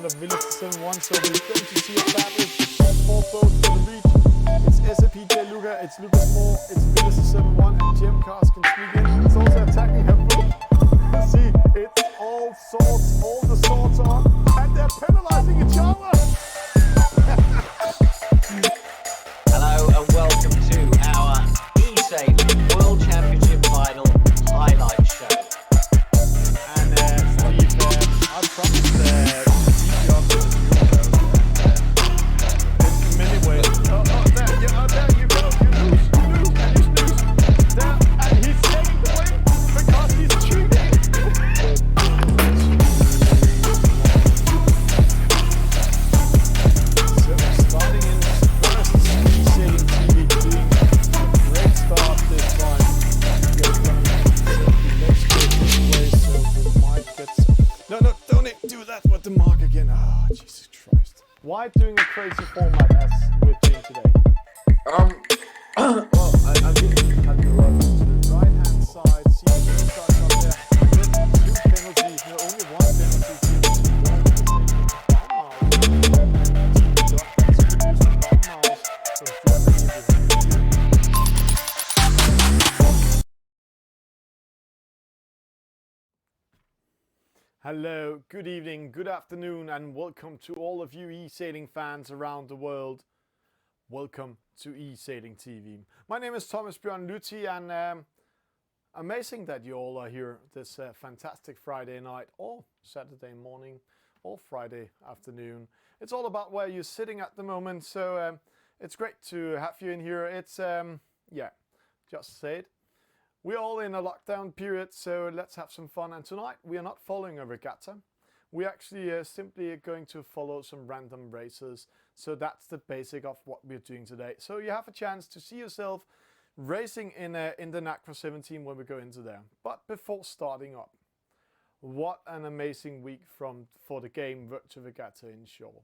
round of Village 7-1, so we're going to see a battle for both for the lead. It's SAPJ Luca, it's Lucas Moore, it's Village 7-1, and Jim Cars can sneak in. It's also attacking her book. See, it's all swords, all the swords are, and they're penalizing each other. Hello and welcome to our Esailing World Championship Final highlight show. And Steve, I promised keep you up to in many ways. There you go. You lose, and you snooze. There, and he's taking the win because he's cheating. So starting in first, Esailing TV doing a great start this time. Let's go this way so the mic gets... No, don't do that with the mark again. Oh, Jesus Christ. Why doing a crazy format as we're doing today? Well, I think Have you run to the right hand side, see the green side up there. There's two penalties, no, only one penalty. Hello, good evening, good afternoon, and welcome to all of you Esailing fans around the world. Welcome to Esailing TV. My name is Thomas Bjørn Luthi, and amazing that you all are here this fantastic Friday night, or Saturday morning, or Friday afternoon. It's all about where you're sitting at the moment, so it's great to have you in here. It's, just say it. We're all in a lockdown period, so let's have some fun. And tonight we are not following a regatta. We're actually simply going to follow some random races. So that's the basic of what we're doing today. So you have a chance to see yourself racing in the Nacra 17 when we go into there. But before starting up, what an amazing week for the game Virtua Regatta in Shore.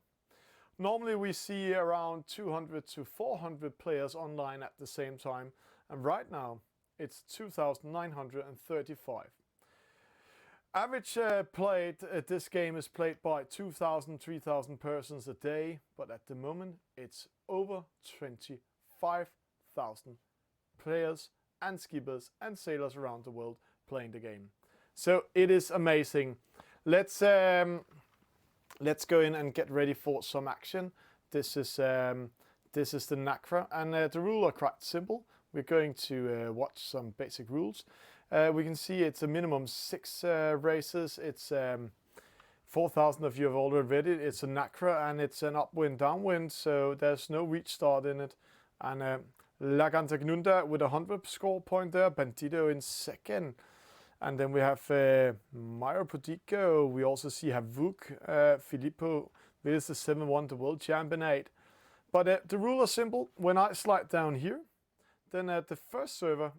Normally we see around 200 to 400 players online at the same time, and right now it's 2,935. Average this game is played by 2,000, 3,000 persons a day, but at the moment it's over 25,000 players and skippers and sailors around the world playing the game. So it is amazing. Let's go in and get ready for some action. This is the Nacra, and the rules are quite simple. We're going to watch some basic rules. We can see it's a minimum 6 races. It's 4,000 of you have already read it. It's a Nacra and it's an upwind, downwind, so there's no reach start in it. And Lagantagnunda with 100 score point there, Bandito in second. And then we have Mario Prodigo. We also see Havuk, Filippo with the 7-1, the world champion 8. But the rules are simple. When I slide down here, then at the first server,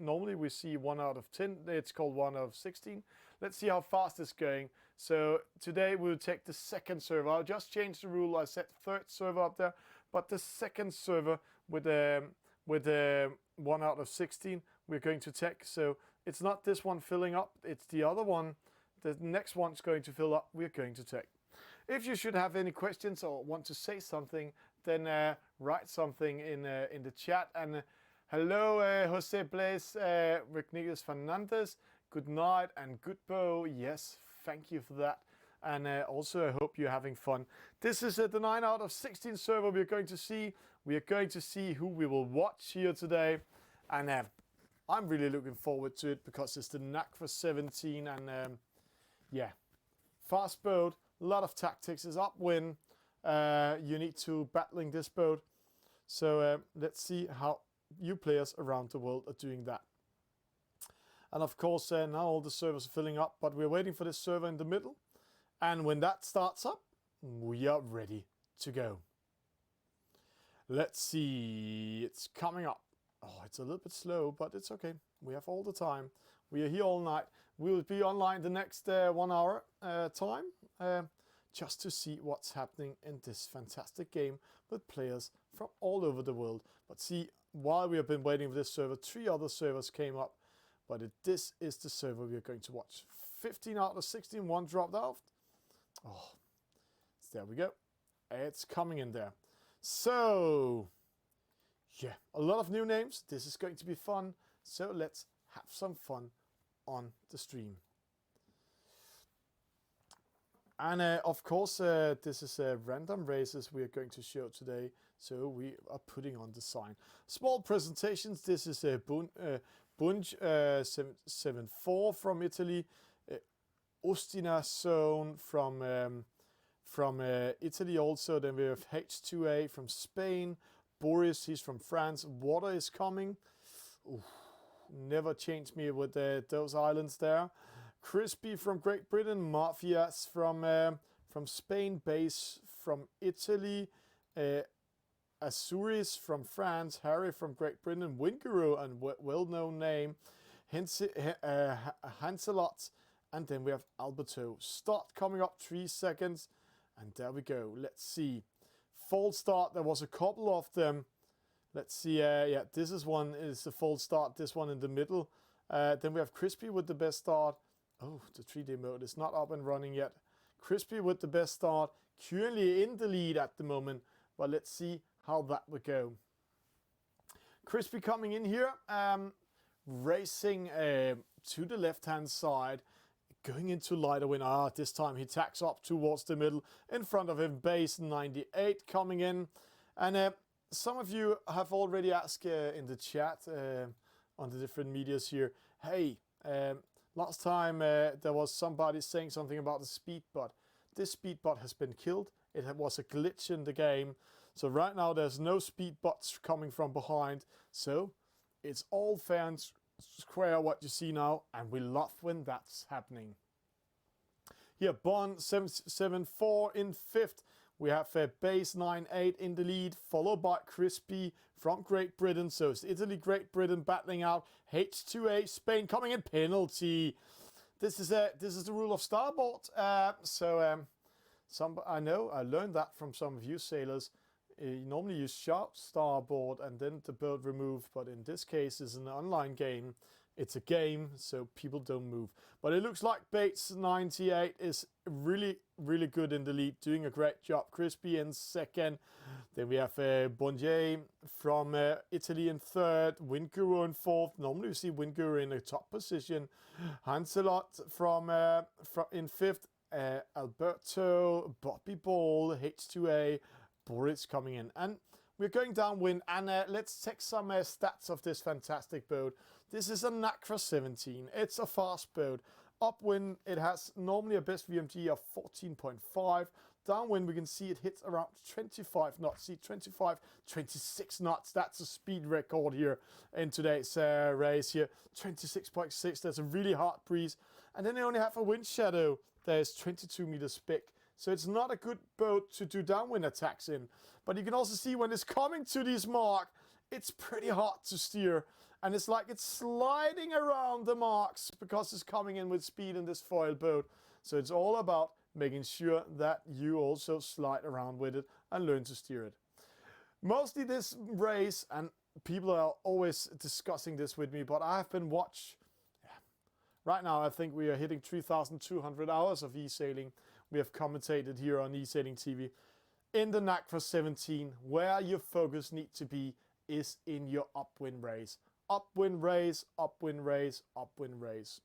normally we see 1 out of 10. It's called 1 out of 16. Let's see how fast it's going. So today we'll take the second server. I'll just change the rule. I set third server up there, but the second server with 1 out of 16 we're going to take. So it's not this one filling up. It's the other one. The next one's going to fill up. We're going to take. If you should have any questions or want to say something, then write something in the chat. And hello, Jose Blaise, Ricknigus Fernandez. Good night and good bow. Yes, thank you for that. And also, I hope you're having fun. This is the 9 out of 16 server we're going to see. We are going to see who we will watch here today. And I'm really looking forward to it because it's the Nacra 17. And yeah, fast boat, a lot of tactics. It's upwind. You need to battling this boat. So let's see how you players around the world are doing that. And of course now all the servers are filling up, but we're waiting for this server in the middle. And when that starts up, we are ready to go. Let's see, it's coming up. Oh, it's a little bit slow, but it's okay. We have all the time. We are here all night. We will be online the next 1 hour time. Just to see what's happening in this fantastic game with players from all over the world. But see, while we have been waiting for this server, 3 other servers came up. But this is the server we are going to watch. 15 out of 16, 1 dropped out. Oh, There we go. It's coming in there. So, yeah, a lot of new names. This is going to be fun. So let's have some fun on the stream. And of course, this is random races we are going to show today. So we are putting on the sign. Small presentations. This is a Bunge 774 from Italy. Ostina Zone from Italy also. Then we have H2A from Spain. Boris, he's from France. Water is coming. Ooh, never changed me with those islands there. Crispy from Great Britain. Mafias from Spain. Base from Italy. Azuris from France. Harry from Great Britain. Winguru, a well-known name. Hanselot. And then we have Alberto. Start coming up 3 seconds. And there we go. Let's see. False start. There was a couple of them. Let's see. Yeah, this is one is a false start. This one in the middle. Then we have Crispy with the best start. Oh, the 3D mode is not up and running yet. Crispy with the best start. Currently in the lead at the moment. But let's see how that would go. Crispy coming in here. Racing to the left-hand side. Going into lighter win. This time he tacks up towards the middle. In front of him, base 98 coming in. And some of you have already asked in the chat on the different medias here, hey, last time there was somebody saying something about the speed bot. This speed bot has been killed. It was a glitch in the game. So right now there's no speed bots coming from behind. So it's all fair and square what you see now, and we love when that's happening. Here, Bond 774 in 5th. We have base 98 in the lead, followed by Crispy from Great Britain. So it's Italy, Great Britain battling out. H2A, Spain coming in penalty. This is the rule of starboard. I know I learned that from some of you sailors. You normally use shout starboard and then the boat removed, but in this case it's an online game. It's a game, so people don't move. But it looks like Bates 98 is really, really good in the lead, doing a great job. Crispy in 2nd. Then we have Bonje from Italy in 3rd. Winguru in 4th. Normally we see Winguru in a top position. Hanselot in 5th. Alberto, Bobby Ball, H2A, Boris coming in. And we're going downwind, and let's check some stats of this fantastic boat. This is a Nacra 17. It's a fast boat. Upwind, it has normally a best VMG of 14.5. Downwind, we can see it hits around 25 knots. See, 25, 26 knots. That's a speed record here in today's race here. 26.6. That's a really hard breeze. And then they only have a wind shadow. There's 22 meters big. So it's not a good boat to do downwind attacks in. But you can also see when it's coming to this mark, it's pretty hard to steer. And it's like it's sliding around the marks because it's coming in with speed in this foil boat. So it's all about making sure that you also slide around with it and learn to steer it. Mostly this race, and people are always discussing this with me, but I have been right now I think we are hitting 3,200 hours of e-sailing. We have commentated here on e-sailing TV. In the Nacra 17, where your focus needs to be is in your upwind race. Upwind race, upwind race, upwind race.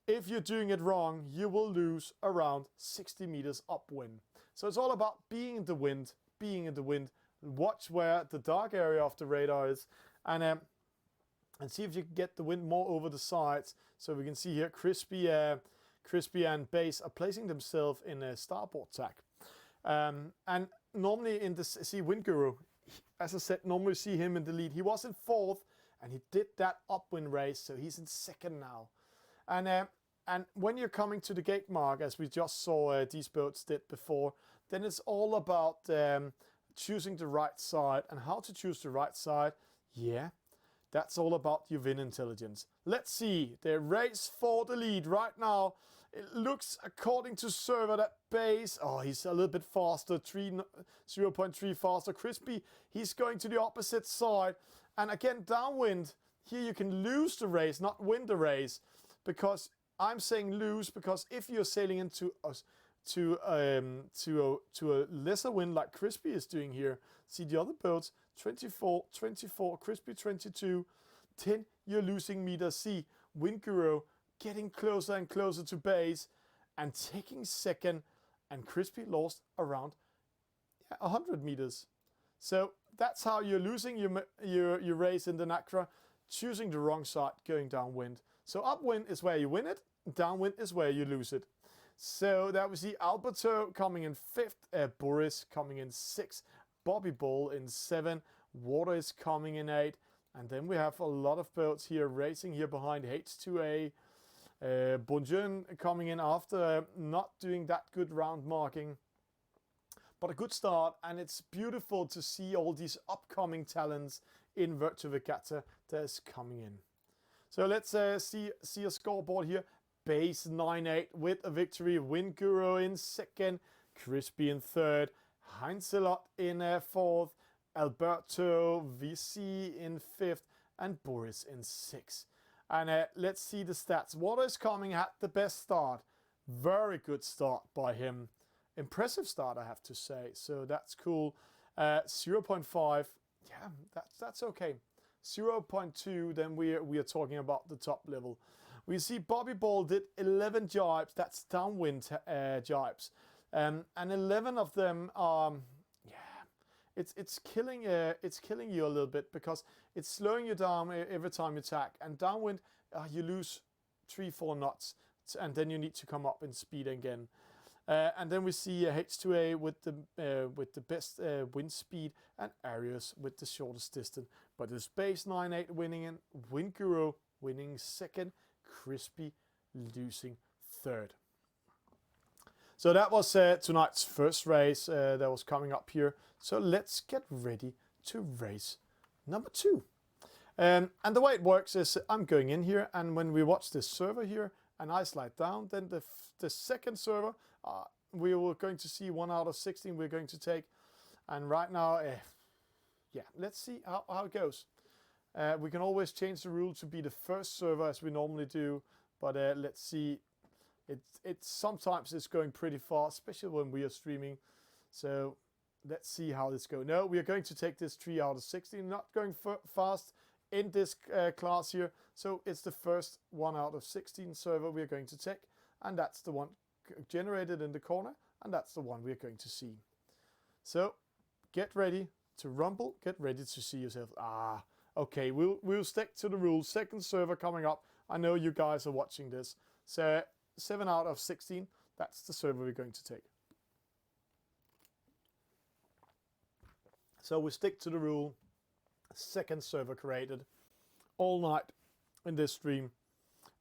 If you're doing it wrong, you will lose around 60 meters upwind. So it's all about being in the wind, being in the wind. Watch where the dark area of the radar is, and see if you can get the wind more over the sides. So we can see here Crispy and Base are placing themselves in a starboard tack. And normally in this, see Winguru, as I said, normally see him in the lead. He was in 4th, and he did that upwind race, so he's in 2nd now. And when you're coming to the gate mark, as we just saw these boats did before, then it's all about choosing the right side. And how to choose the right side, yeah, that's all about your wind intelligence. Let's see, the race for the lead right now. It looks, according to server, that Base, he's a little bit faster, 0.3 faster. Crispy, he's going to the opposite side. And again, downwind, here you can lose the race, not win the race. Because I'm saying lose, because if you're sailing into to a lesser win like Crispy is doing here. See the other boats, 24, 24, Crispy 22, 10, you're losing meter C. Winguro getting closer and closer to base and taking second, and Crispy lost around 100 meters. So that's how you're losing your race in the Nacra, choosing the wrong side, going downwind. So upwind is where you win it, downwind is where you lose it. So that was the Alberto coming in 5th, Boris coming in 6th, Bobby Ball in 7th, Water is coming in 8th, and then we have a lot of boats here racing here behind H2A. Bonjun coming in after not doing that good round marking, but a good start, and it's beautiful to see all these upcoming talents in Virtua Regatta that's coming in. So let's see a scoreboard here. Base 9-8 with a victory. Winguro in 2nd, Crispy in 3rd, Heinzelot in 4th, Alberto VC in 5th, and Boris in 6th. And let's see the stats. Water is coming at the best start. Very good start by him. Impressive start, I have to say. So that's cool. 0.5. Yeah, that's okay. 0.2. Then we are talking about the top level. We see Bobby Ball did 11 jibes. That's downwind jibes, and 11 of them are it's killing you a little bit because it's slowing you down every time you attack. And downwind, you lose 3-4 knots, and then you need to come up in speed again. And then we see H2A with the best wind speed, and Arius with the shortest distance. But it's base 9-8 winning, and Winguro winning 2nd, Crispy losing 3rd. So that was tonight's first race that was coming up here. So let's get ready to race number 2. And the way it works is I'm going in here, and when we watch this server here and I slide down, then the second server we were going to see 1 out of 16 we're going to take. And right now, let's see how it goes. We can always change the rule to be the first server as we normally do, but let's see. It's sometimes it's going pretty fast, especially when we are streaming. So let's see how this goes. No, we are going to take this 3 out of 16. Not going fast in this class here. So it's the first 1 out of 16 server we are going to take, and that's the one generated in the corner, and that's the one we are going to see. So get ready to rumble. Get ready to see yourself. Okay, we'll stick to the rules. Second server coming up. I know you guys are watching this. So 7 out of 16, that's the server we're going to take. So we stick to the rule. Second server created all night in this stream,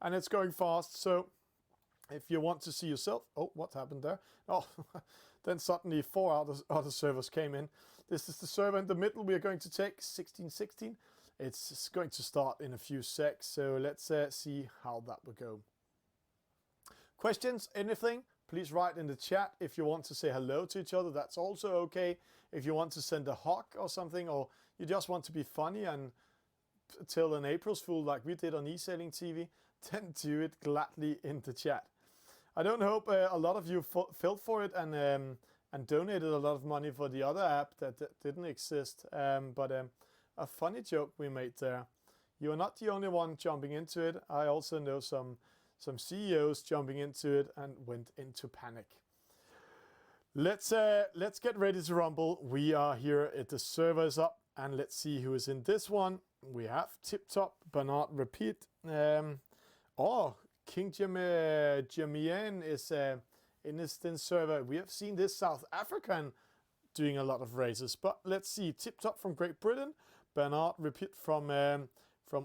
and it's going fast. So if you want to see yourself, what happened there? Then suddenly 4 other servers came in. This is the server in the middle we are going to take, 16-16. It's going to start in a few secs, so let's see how that will go. Questions, anything, please write in the chat. If you want to say hello to each other, that's also okay. If you want to send a hug or something, or you just want to be funny and tell an April's Fool like we did on Esailing TV, then do it gladly in the chat. I don't hope a lot of you fell for it and donated a lot of money for the other app that didn't exist, but a funny joke we made there. You are not the only one jumping into it. I also know some CEOs jumping into it and went into panic. Let's get ready to rumble. We are here at the server is up, and let's see who is in this one. We have Tip Top, Bernard Repeat. King Jamien is in this server. We have seen this South African doing a lot of races, but let's see. Tip Top from Great Britain, Bernard Repeat from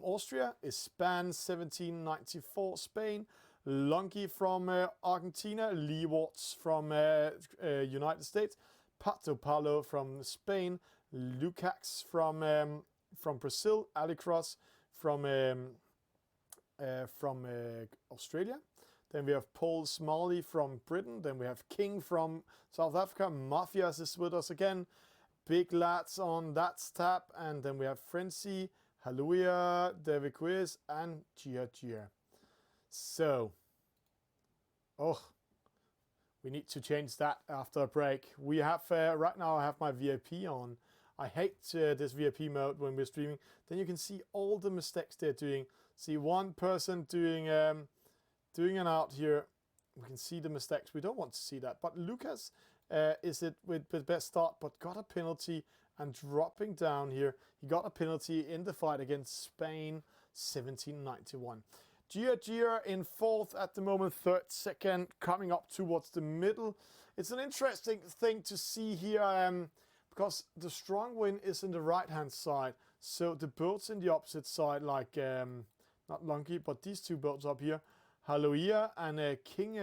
Austria, Ispan 1794 Spain, Longi from Argentina, Lee Watts from United States, Pato Palo from Spain, Lukacs from Brazil, Alicross from Australia. Then we have Paul Smalley from Britain. Then we have King from South Africa. Mafias is with us again. Big Lads on that's tap. And then we have Frenzy, Hallelujah, David Quiz, and Gia. So, We need to change that after a break. We have right now I have my VIP on. I hate this VIP mode when we're streaming. Then you can see all the mistakes they're doing. See one person doing an out here. We can see the mistakes. We don't want to see that. But Lucas is it with the best start, but got a penalty and dropping down here. He got a penalty in the fight against Spain, 1791. Gia in fourth at the moment, third, second, coming up towards the middle. It's an interesting thing to see here because the strong wind is in the right-hand side. So the boats in the opposite side, like not Lunky, but these two boats up here, Haloia and King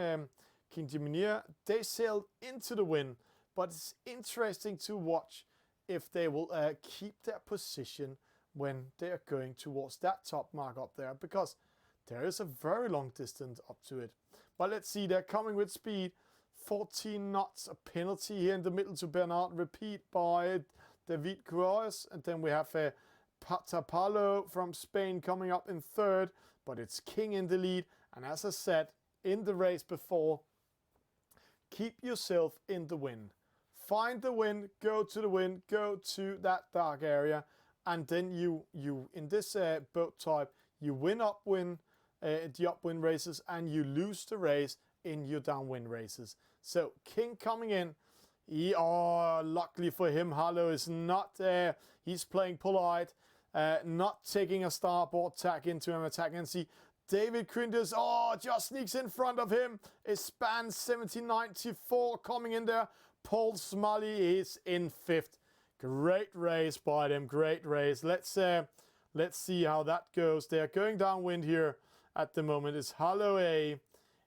Jiminia, they sailed into the wind. But it's interesting to watch if they will keep their position when they are going towards that top mark up there, because there is a very long distance up to it. But let's see, they're coming with speed. 14 knots, a penalty here in the middle to Bernard. Repeat by David Cruz. And then we have Patapalo from Spain coming up in third. But it's King in the lead. And as I said in the race before, keep yourself in the wind. Find the wind, go to the wind, go to that dark area. And then you in this boat type, you win upwind, the upwind races, and you lose the race in your downwind races. So King coming in, luckily for him, Harlow is not there. He's playing polite, not taking a starboard tack into him attacking. And see David Quintus, just sneaks in front of him. It spans 1794 coming in there. Paul Smalley is in fifth. Great race by them, great race. Let's see how that goes. They're going downwind here at the moment. It's Holloway.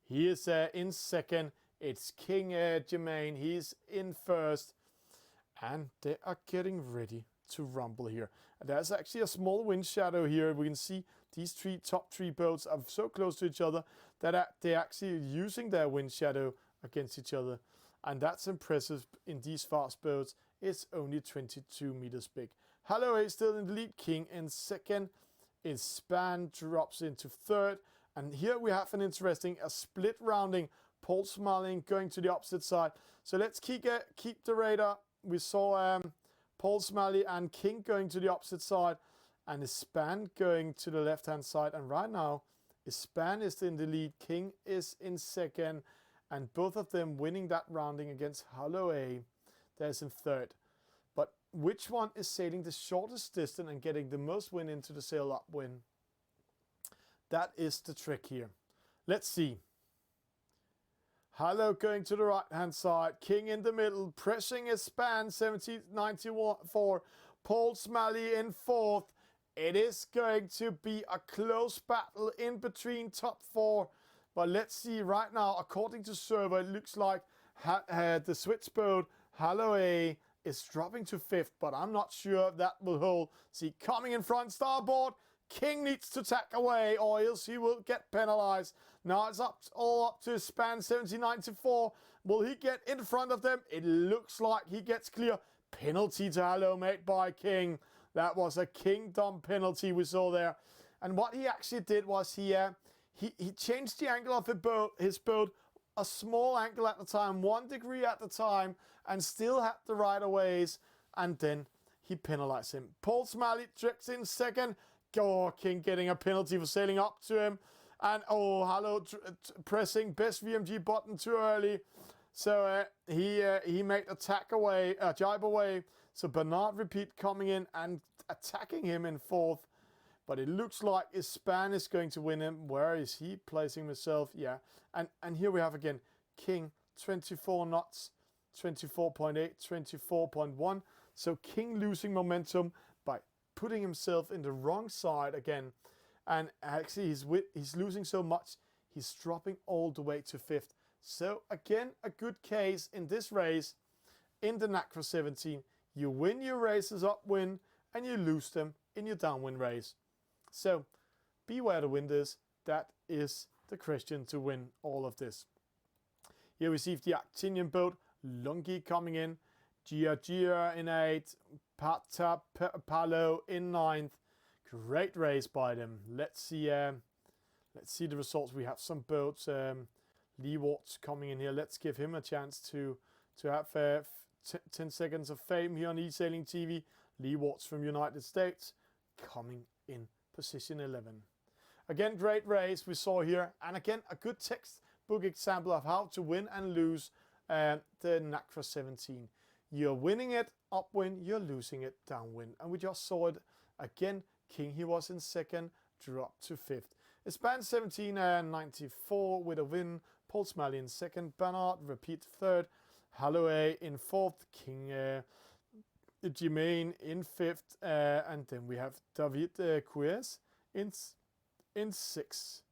He is in second. It's King Jermaine. He's in first. And they are getting ready to rumble here. There's actually a small wind shadow here. We can see these top three boats are so close to each other that they're actually using their wind shadow against each other. And that's impressive in these fast boats. It's only 22 meters big. Holloway still in the lead. King in second. His span drops into third. And here we have an interesting split rounding. Paul Smalling going to the opposite side. So let's keep the radar. We saw Paul Smalley and King going to the opposite side. And his span going to the left-hand side. And right now, his span is in the lead. King is in second. And both of them winning that rounding against Holloway. There's in third. But which one is sailing the shortest distance and getting the most wind into the sail upwind? That is the trick here. Let's see. Hallow going to the right hand side. King in the middle, pressing his span, 1794. Paul Smalley in fourth. It is going to be a close battle in between top four. But let's see right now, according to server, it looks like the Swiss boat, Holloway, is dropping to fifth, but I'm not sure that will hold. See, coming in front, starboard. King needs to tack away or else he will get penalized. Now it's all up to his span, 1794. Will he get in front of them? It looks like he gets clear. Penalty to Hallow made by King. That was a kingdom penalty we saw there. And what he actually did was he changed the angle of his boat a small angle at the time, 1 degree at the time, and still had the right of ways, and then he penalized him. Paul Smalley tricks in second. King getting a penalty for sailing up to him. And Hallow pressing best VMG button too early. So he made a jibe away. So Bernard Repeat coming in and attacking him in fourth. But it looks like his span is going to win him. Where is he placing himself? Yeah. And here we have again King, 24 knots, 24.8, 24.1. So King losing momentum by putting himself in the wrong side again. And actually he's losing so much, he's dropping all the way to fifth. So again, a good case in this race in the Nacra 17. You win your races upwind and you lose them in your downwind race. So beware the wind is. That is the question to win all of this. Here we see the Actinian boat, Lungi coming in, Gia in 8th, Palo in 9th. Great race by them. Let's see the results. We have some boats. Lee Warts coming in here. Let's give him a chance to have 10 seconds of fame here on Esailing TV. Lee Warts from United States coming in position 11. Again, great race we saw here, and again a good textbook example of how to win and lose the Nacra 17. You're winning it upwind, you're losing it downwind, and we just saw it again. King, he was in second, dropped to fifth. Espan 1794 with a win. Paul Smalley in second. Bernard repeat third. Holloway in fourth. King Jermaine in fifth. And then we have David Quies in sixth.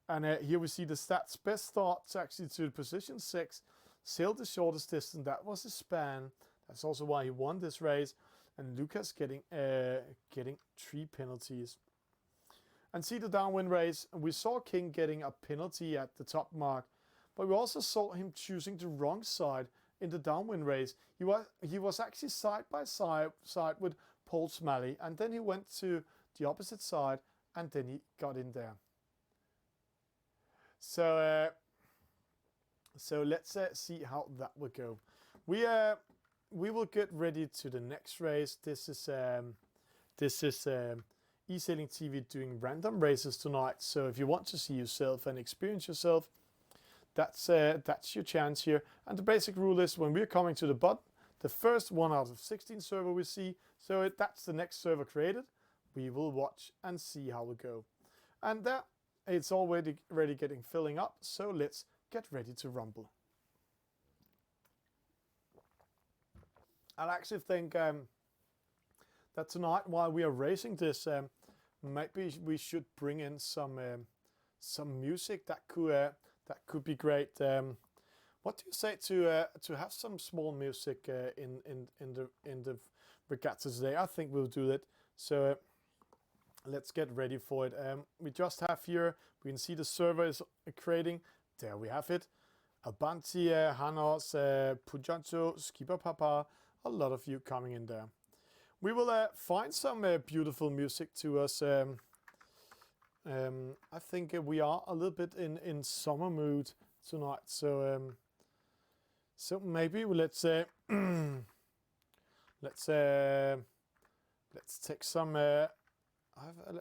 And here we see the stats. Best start actually to position 6. Sailed the shortest distance. That was a span. That's also why he won this race. And Lucas getting 3 penalties. And see the downwind race. We saw King getting a penalty at the top mark, but we also saw him choosing the wrong side in the downwind race. He was actually side by side with Paul Smalley, and then he went to the opposite side, and then he got in there. So let's see how that will go. We will get ready to the next race. This is Esailing TV doing random races tonight. So if you want to see yourself and experience yourself, that's your chance here. And the basic rule is when we're coming to the bottom, the first 1 out of 16 server we see, so that's the next server created. We will watch and see how we go. And there, it's already filling up. So let's get ready to rumble. I actually think that tonight, while we are racing this, maybe we should bring in some music that could be great. What do you say to have some small music in the regatta today? I think we'll do that. So let's get ready for it. We just have here. We can see the server is creating. There we have it. Abanti, Hanos, Pujanto, Skipper Papa. A lot of you coming in there. We will find some beautiful music to us. I think we are a little bit in summer mood tonight. So maybe let's take some. Let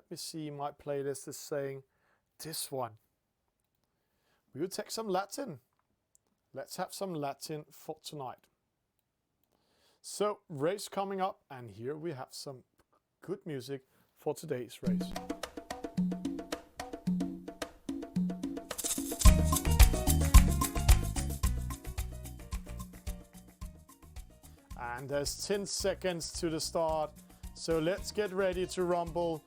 me see. My playlist is saying this one. We will take some Latin. Let's have some Latin for tonight. So, race coming up, and here we have some good music for today's race. And there's 10 seconds to the start. So let's get ready to rumble.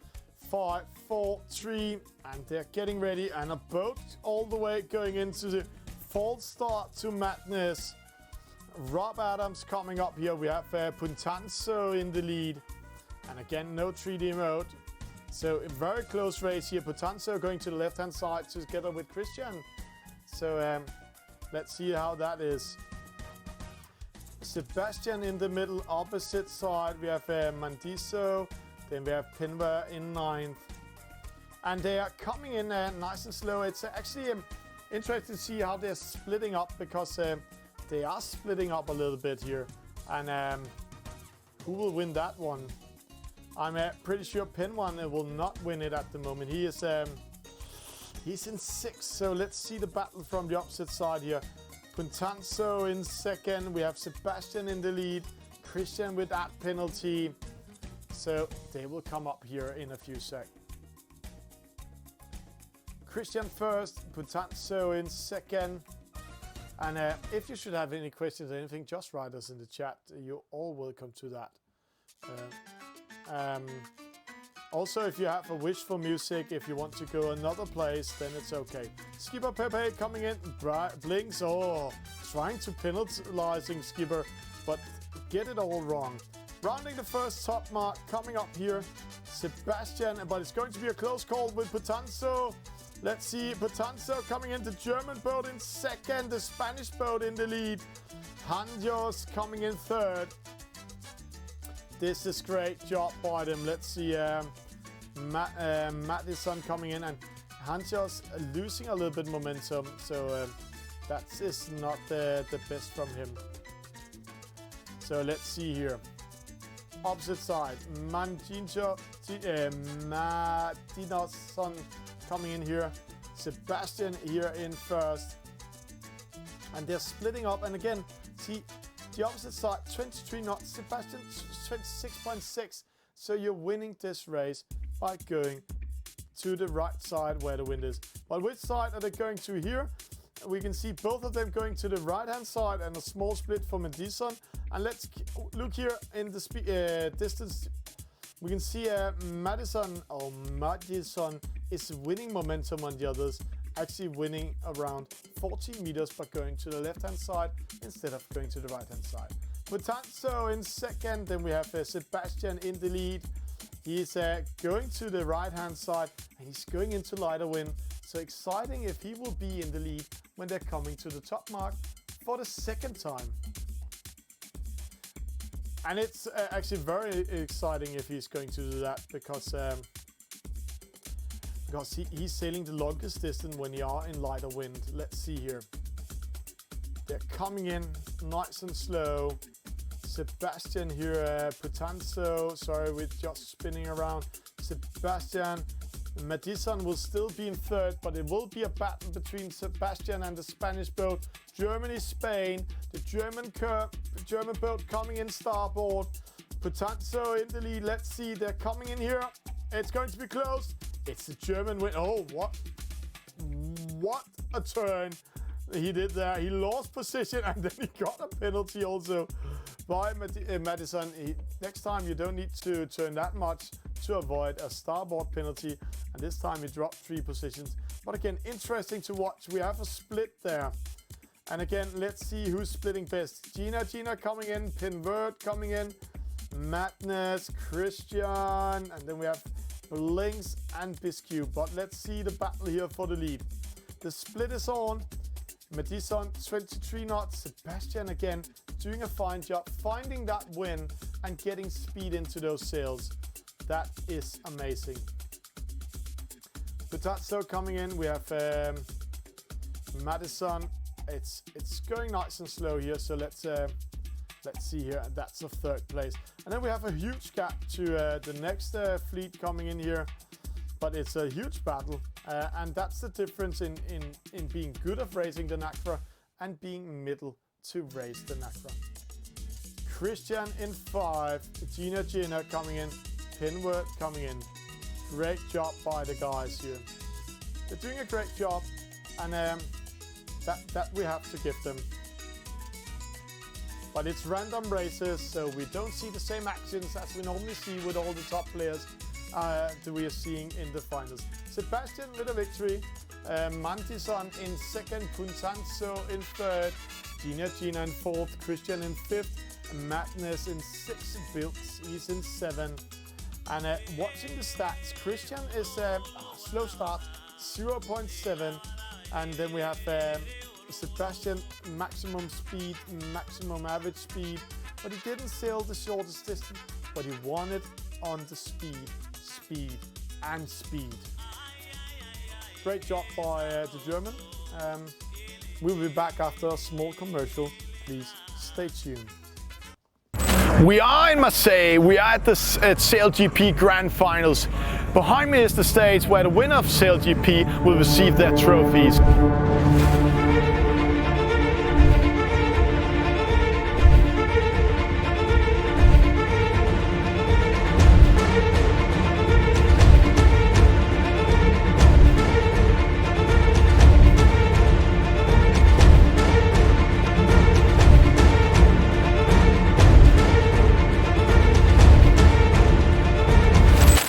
5, 4, 3, and they're getting ready. And a boat all the way going into the false start to madness. Rob Adams coming up here. We have Puntanzo in the lead. And again, no 3D mode. So a very close race here. Puntanzo going to the left-hand side together with Christian. So let's see how that is. Sebastian in the middle, opposite side. We have Mandiso. Then we have Pinver in 9th. And they are coming in nice and slow. It's actually interesting to see how they're splitting up, because they are splitting up a little bit here. And who will win that one? I'm pretty sure Pinwan will not win it at the moment. He's in 6th. So let's see the battle from the opposite side here. Puntanzo in 2nd. We have Sebastian in the lead. Christian with that penalty. So they will come up here in a few seconds. Christian first, Puntanzo in 2nd. And if you should have any questions or anything, just write us in the chat. You're all welcome to that. Also, if you have a wish for music, if you want to go another place, then it's okay. Skipper Pepe coming in, Blinks, trying to penalizing Skipper, but get it all wrong. Rounding the first top mark, coming up here, Sebastian, but it's going to be a close call with Puntanzo. Let's see, Puntanzo coming in, the German boat in 2nd, the Spanish boat in the lead. Hanjos coming in 3rd. This is great job by them. Let's see, Madison coming in, and Hanjos losing a little bit momentum. So That is not the best from him. So let's see here. Opposite side, Madison coming in here. Sebastian here in first. And they're splitting up. And again, see the opposite side, 23 knots. Sebastian, 26.6. So you're winning this race by going to the right side where the wind is. But which side are they going to here? We can see both of them going to the right hand side and a small split for Madison. And let's look here in the distance. We can see Madison is winning momentum on the others, actually winning around 40 meters but going to the left hand side instead of going to the right hand side. Mutanzo in second, then we have Sebastian in the lead. He's going to the right hand side and he's going into lighter wind. So exciting if he will be in the lead when they're coming to the top mark for the second time. And it's actually very exciting if he's going to do that because he's sailing the longest distance when you are in lighter wind. Let's see here. They're coming in nice and slow. Sebastian here, Putanzo, sorry, we're just spinning around. Sebastian, Madison will still be in third, but it will be a battle between Sebastian and the Spanish boat. Germany, Spain, the German boat coming in starboard. Putanzo in the lead. Let's see, they're coming in here. It's going to be close. It's the German win. Oh, what a turn he did there. He lost position and then he got a penalty also by Madison. Next time you don't need to turn that much to avoid a starboard penalty, and this time he dropped 3 positions. But again, interesting to watch. We have a split there, and again, let's see who's splitting best. Gina coming in, Pinvert coming in, Madness, Christian, and then we have Blinks and Biscuit. But let's see the battle here for the lead. The split is on. Madison 23 knots. Sebastian again doing a fine job finding that win and getting speed into those sails. That is amazing. Putazzo coming in. We have Madison. It's going nice and slow here. So let's see here. That's the third place. And then we have a huge gap to the next fleet coming in here. But it's a huge battle. And that's the difference in being good at racing the Nacra and being middle to race the Nacra. Christian in 5. Gina coming in. Pinward coming in. Great job by the guys here. They're doing a great job, and that we have to give them. But it's random races, so we don't see the same actions as we normally see with all the top players that we are seeing in the finals. Sebastian with a victory. Madison in second. Puntanzo in third. Gina in fourth. Christian in fifth. Madness in sixth. Bilks, he's in seventh. And watching the stats, Christian is slow start, 0.7. And then we have Sebastian, maximum speed, maximum average speed. But he didn't sail the shortest distance, but he won it on the speed. Great job by the German. We'll be back after a small commercial. Please stay tuned. We are in Marseille. We are at the Sail GP Grand Finals. Behind me is the stage where the winner of Sail GP will receive their trophies.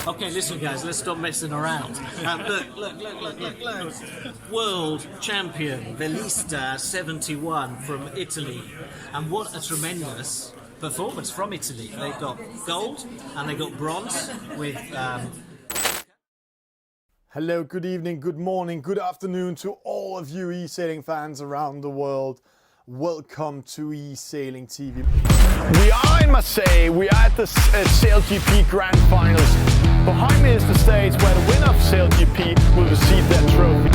Okay, listen guys, let's stop messing around. Look. World champion, Velista 71 from Italy. And what a tremendous performance from Italy. They got gold and they got bronze with... Hello, good evening, good morning, good afternoon to all of you e-sailing fans around the world. Welcome to e-sailing TV. We are in Marseille. We are at the Sail GP Grand Finals. Behind me is the stage where the winner of Sail GP will receive their trophy.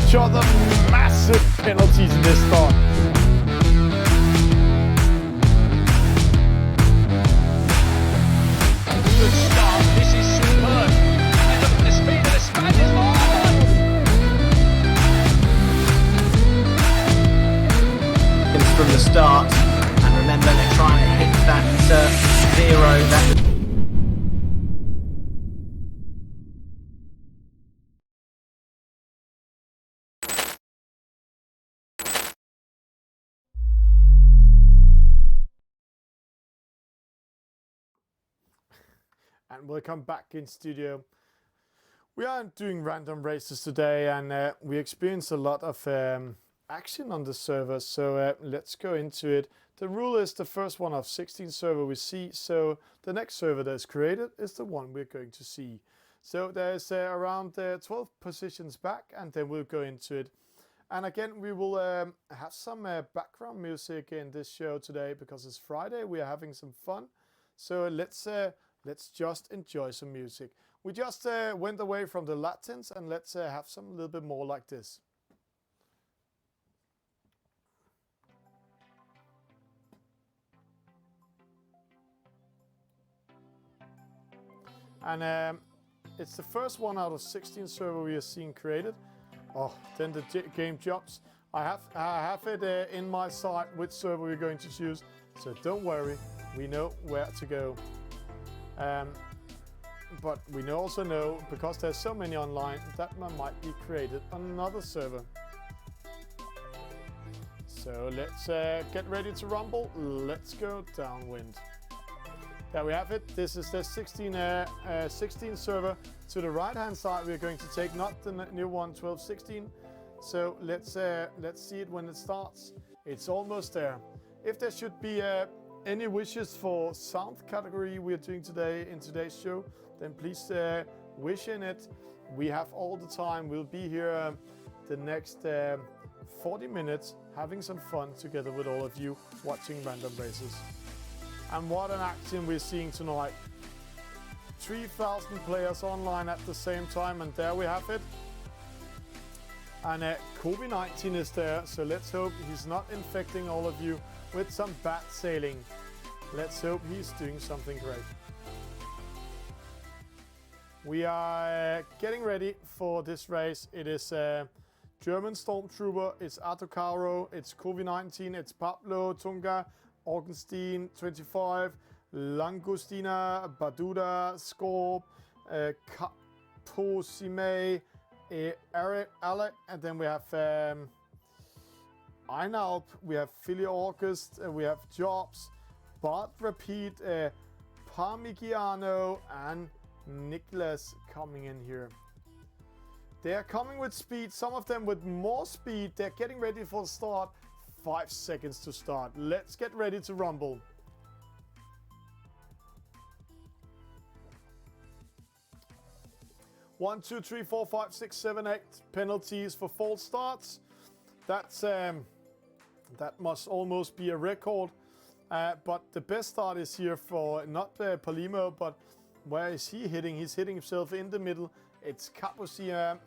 each other. Massive penalties in this start. Good start. This is superb. And look at the speed of the Spaniards. From the start, and remember they're trying to hit that zero. That And welcome back in studio. We are doing random races today, and we experienced a lot of action on the server, so let's go into it. The rule is the first one of 16 server we see, so the next server that is created is the one we're going to see. So there's around 12 positions back, and then we'll go into it. And again, we will have some background music in this show today because it's Friday. We are having some fun, so let's just enjoy some music. We just went away from the Latins, and let's have some a little bit more like this. And it's the first one out of 16 server we are seeing created. Oh, then the game jumps. I have it in my sight which server we're going to choose, so don't worry, we know where to go. But we also know, because there's so many online, that one might be created on another server. So let's get ready to rumble. Let's go downwind. There we have it. This is the 16 server. To the right hand side we're going to take, not the new one, 12-16. So let's see it when it starts. It's almost there. If there should be any wishes for sound category we're doing today in today's show, then please wish in it. We have all the time. We'll be here the next 40 minutes having some fun together with all of you watching random races. And what an action we're seeing tonight. 3,000 players online at the same time, and there we have it. And COVID-19 is there, so let's hope he's not infecting all of you with some bad sailing. Let's hope he's doing something great. We are getting ready for this race. It is German Stormtrooper, it's Atocaro, it's COVID-19, it's Pablo, Tunga, Augustine, 25, Langustina, Baduda, Scorp, Kaposime, Alec, and then we have Einalp, we have Philly August, we have Jobs, Bart Repeat, Parmigiano, and Nicholas coming in here. They are coming with speed, some of them with more speed. They're getting ready for the start. 5 seconds to start. Let's get ready to rumble. One, two, three, 4, 5, 6, 7, 8 penalties for false starts. That's that must almost be a record. But the best start is here for not Palimo, but where is he hitting? He's hitting himself in the middle. It's Kaposime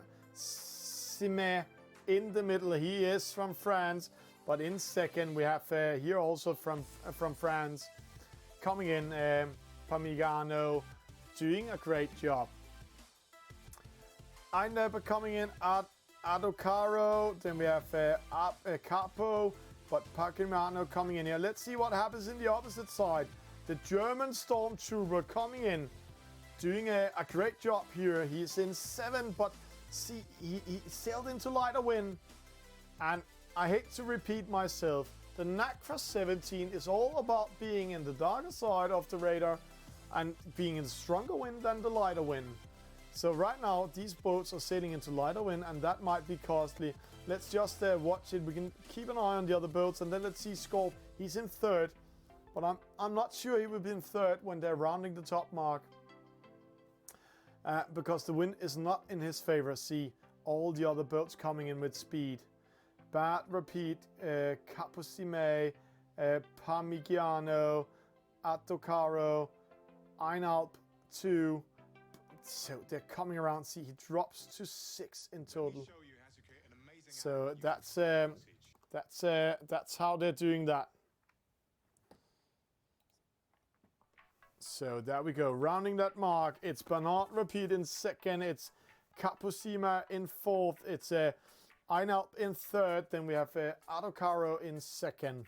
in the middle. He is from France, but in second we have here also from France coming in, Parmigiano, doing a great job. Einalp coming in at Adocaro. Then we have Capo, but Parmigiano coming in here. Let's see what happens in the opposite side. The German Stormtrooper coming in, doing a great job here. He's in 7, but see, he sailed into lighter wind. And I hate to repeat myself, the Nacra 17 is all about being in the darker side of the radar and being in stronger wind than the lighter wind. So right now, these boats are sailing into lighter wind, and that might be costly. Let's just watch it. We can keep an eye on the other boats, and then let's see Scorp. He's in 3rd, but I'm not sure he will be in 3rd when they're rounding the top mark. Because the wind is not in his favor. See all the other boats coming in with speed. Bad Repeat, Kaposime, Parmigiano, Atocaro, Einalp 2. So they're coming around. See, he drops to 6 in total. So that's how they're doing that. So there we go, rounding that mark. It's Bernard Repeat in second. It's Kapusima in fourth. It's Einalp in third. Then we have Adocaro in second.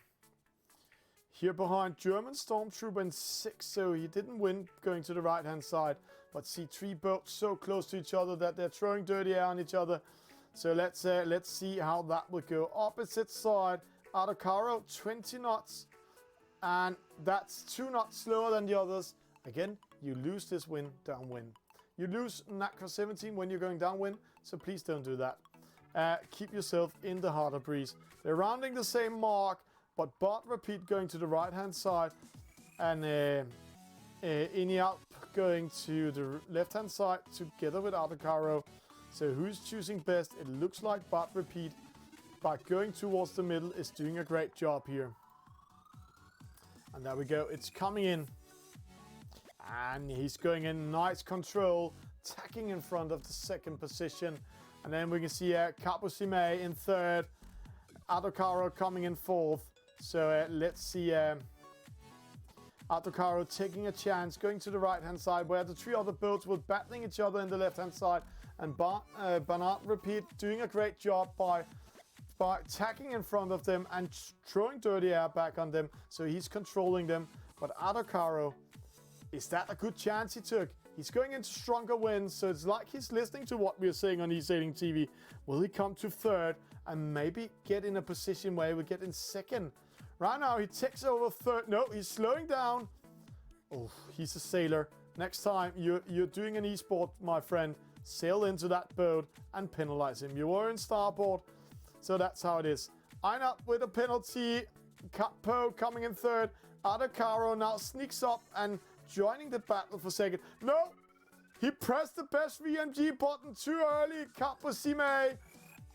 Here behind, German Stormtrooper in sixth. So he didn't win going to the right-hand side. But see, three boats so close to each other that they're throwing dirty air on each other. So let's see how that will go. Opposite side, Adocaro, 20 knots. And that's 2 knots slower than the others. Again, you lose this win, downwind. You lose Nacra 17 when you're going downwind, so please don't do that. Keep yourself in the harder breeze. They're rounding the same mark, but Bart Repeat going to the right-hand side, and Inialp going to the left-hand side together with Adocaro. So who's choosing best? It looks like Bart Repeat, by going towards the middle, is doing a great job here. And there we go, it's coming in. And he's going in, nice control, tacking in front of the second position. And then we can see Kapusime in third, Adocaro coming in fourth. So let's see Adocaro taking a chance, going to the right-hand side where the three other boats were battling each other in the left-hand side. And Bernard Repeat doing a great job by tacking in front of them and throwing dirty air back on them, so he's controlling them. But Adocaro, is that a good chance he took? He's going into stronger winds, so it's like he's listening to what we're saying on Esailing TV. Will he come to third and maybe get in a position where he will get in second? Right now, he takes over third. No, he's slowing down. Oh, he's a sailor. Next time you're doing an esport, my friend, sail into that boat and penalize him. You were in starboard. So that's how it is. Einalp with a penalty. Capo coming in third. Adocaro now sneaks up and joining the battle for second. No! He pressed the best VMG button too early. Kapusime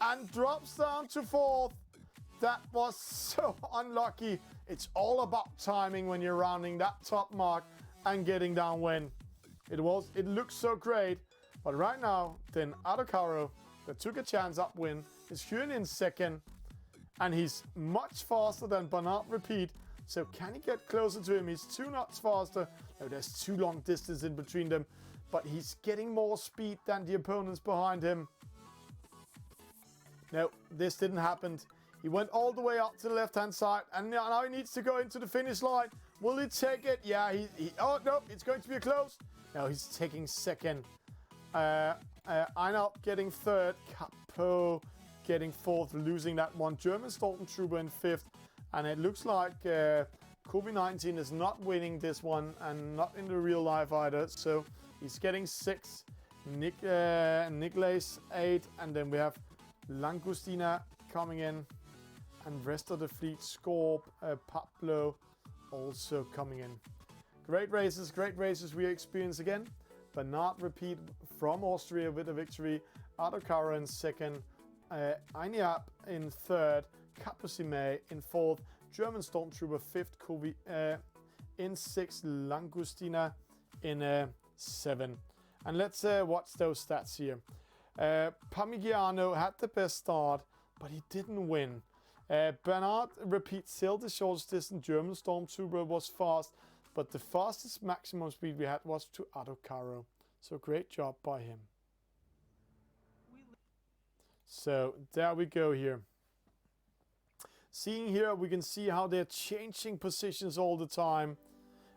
and drops down to fourth. That was so unlucky. It's all about timing when you're rounding that top mark and getting downwind. It looks so great. But right now, then Adocaro, that took a chance upwind, is Hyun in second, and he's much faster than Bernard Repeat. So can he get closer to him? He's 2 knots faster. No, there's too long distance in between them, but he's getting more speed than the opponents behind him. No, this didn't happen. He went all the way up to the left-hand side, and now he needs to go into the finish line. Will he take it? Yeah, oh, no, it's going to be close. No, he's taking second. Einalp getting third, Capo getting fourth, losing that one. German Stormtrooper in fifth, and it looks like COVID-19 is not winning this one, and not in the real life either. So he's getting sixth, Nicholas 8, and then we have Langustina coming in, and rest of the fleet, Scorp, Pablo also coming in. Great races we experience again. Bernard Repeat from Austria with a victory. Adocaro in second. Inialp in third. Kapusime in fourth. German Stormtrooper fifth. Kovi in sixth. Langustina in 7. And let's watch those stats here. Parmigiano had the best start, but he didn't win. Bernard Repeat sailed the shortest distance. German Stormtrooper was fast, but the fastest maximum speed we had was to Adocaro. So great job by him. So there we go here. Seeing here, we can see how they're changing positions all the time.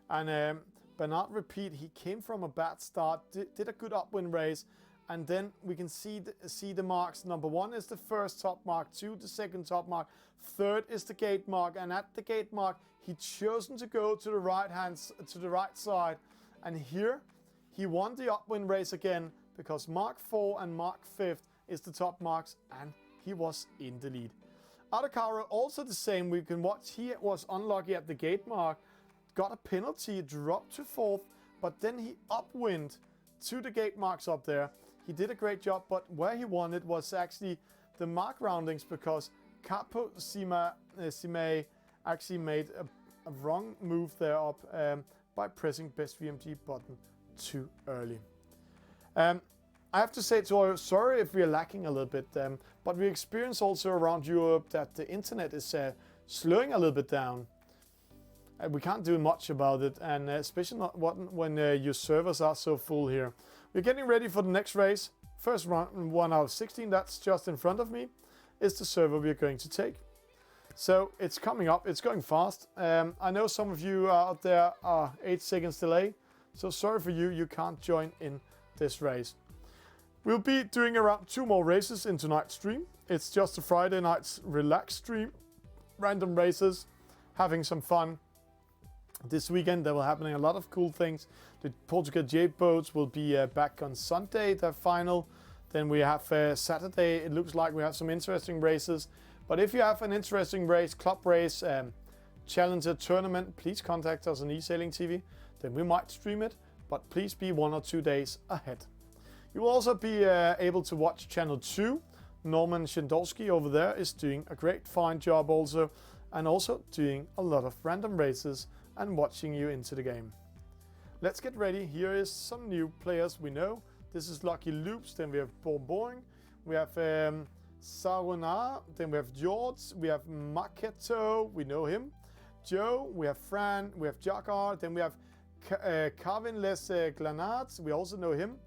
And Bernard Repeat, he came from a bad start, did a good upwind race. And then we can see the marks. Number 1 is the first top mark, 2 the second top mark, 3rd is the gate mark, and at the gate mark he chosen to go to the right side, and here he won the upwind race again because Mark 4 and Mark 5th is the top marks, and he was in the lead. Adocaro also the same. We can watch he was unlucky at the gate mark, got a penalty, dropped to 4th, but then he upwind to the gate marks up there. He did a great job, but where he won it was actually the mark roundings because Kapusime actually made a wrong move there up by pressing best VMG button too early. I have to say to all, sorry if we're lacking a little bit, but we experience also around Europe that the internet is slowing a little bit down. We can't do much about it, and especially not when your servers are so full here. We're getting ready for the next race. First one out of 16, that's just in front of me, is the server we're going to take. So it's coming up, it's going fast. I know some of you out there are 8 seconds delay, so sorry for you, you can't join in this race. We'll be doing around 2 more races in tonight's stream. It's just a Friday night's relaxed stream, random races, having some fun. This weekend there will happening a lot of cool things. The Portugal J boats will be back on Sunday, their final. Then we have Saturday. It looks like we have some interesting races. But if you have an interesting race, club race, challenger tournament, please contact us on Esailing TV. Then we might stream it, but please be 1 or 2 days ahead. You will also be able to watch Channel 2. Norman Shindolski over there is doing a great fine job also, and also doing a lot of random races and watching you into the game. Let's get ready. Here is some new players we know. This is Lucky Loops, then we have Bourboing, we have Saruna, then we have George, we have Maketo, we know him, Joe, we have Fran, we have Jakar, then we have Carvin Les Glanards, we also know him,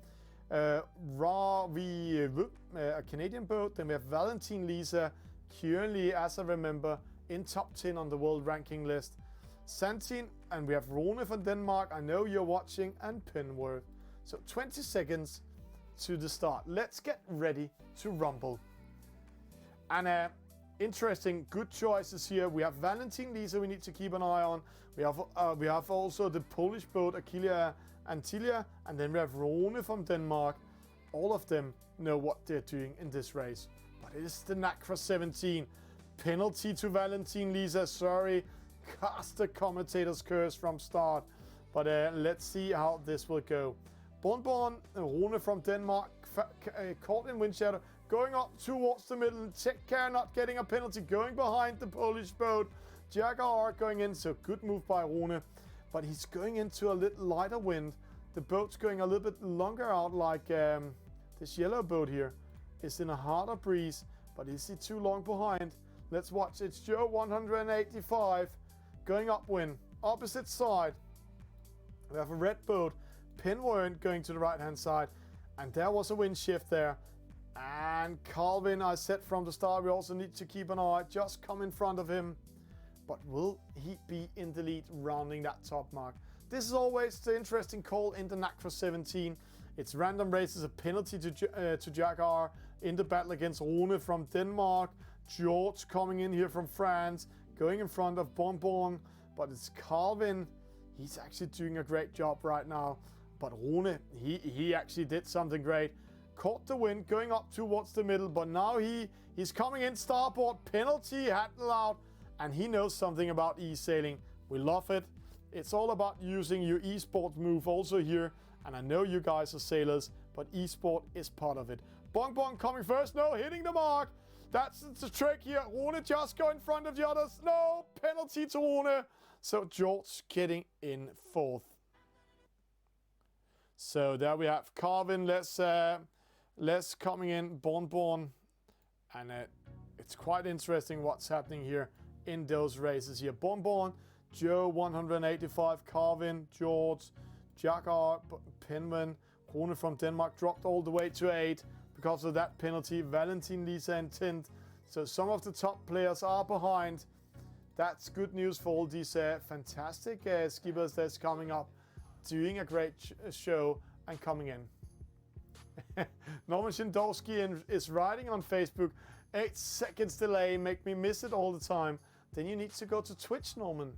Ravi, a Canadian boat, then we have Valentine Lisa, currently, as I remember, in top 10 on the world ranking list, Santin, and we have Rune from Denmark, I know you're watching, and Penworth. So 20 seconds to the start. Let's get ready to rumble. And interesting, good choices here. We have Valentine Lisa we need to keep an eye on. We have also the Polish boat Aquilia Antilia, and then we have Rune from Denmark. All of them know what they're doing in this race. But it is the Nacra 17. Penalty to Valentine Lisa, sorry. Cast the commentator's curse from start. But let's see how this will go. Bonbon, Rune from Denmark, caught in wind shadow, going up towards the middle. Take care not getting a penalty, going behind the Polish boat. Jaguar going in, so good move by Rune. But he's going into a little lighter wind. The boat's going a little bit longer out, like this yellow boat here is in a harder breeze. But is he too long behind? Let's watch. It's Joe 185 going upwind, opposite side. We have a red boat, Penworth going to the right hand side, and there was a wind shift there. And Calvin, I said from the start, we also need to keep an eye, just come in front of him. But will he be in the lead, rounding that top mark? This is always the interesting call in the Nacra 17. It's random races, a penalty to Jaguar in the battle against Rune from Denmark. George coming in here from France, going in front of Bonbon, but it's Calvin. He's actually doing a great job right now. But Rune, he actually did something great. Caught the wind, going up towards the middle, but now he's coming in starboard. Penalty, had allowed, and he knows something about e-sailing. We love it. It's all about using your e-sport move also here. And I know you guys are sailors, but e-sport is part of it. Bong Bong coming first. No, hitting the mark. That's the trick here. Rune just go in front of the others. No, penalty to Rune. So George getting in fourth. So there we have Carvin. Let's coming in. Bonbon. And it's quite interesting what's happening here in those races here. Bonbon, Joe 185, Carvin, George, Jaguar, Penman, Rune from Denmark dropped all the way to 8 because of that penalty. Valentine Lisa and Tint. So some of the top players are behind. That's good news for all these fantastic skippers that's coming up, doing a great show and coming in. Norman Shindolski is writing on Facebook, 8 seconds delay, make me miss it all the time. Then you need to go to Twitch, Norman.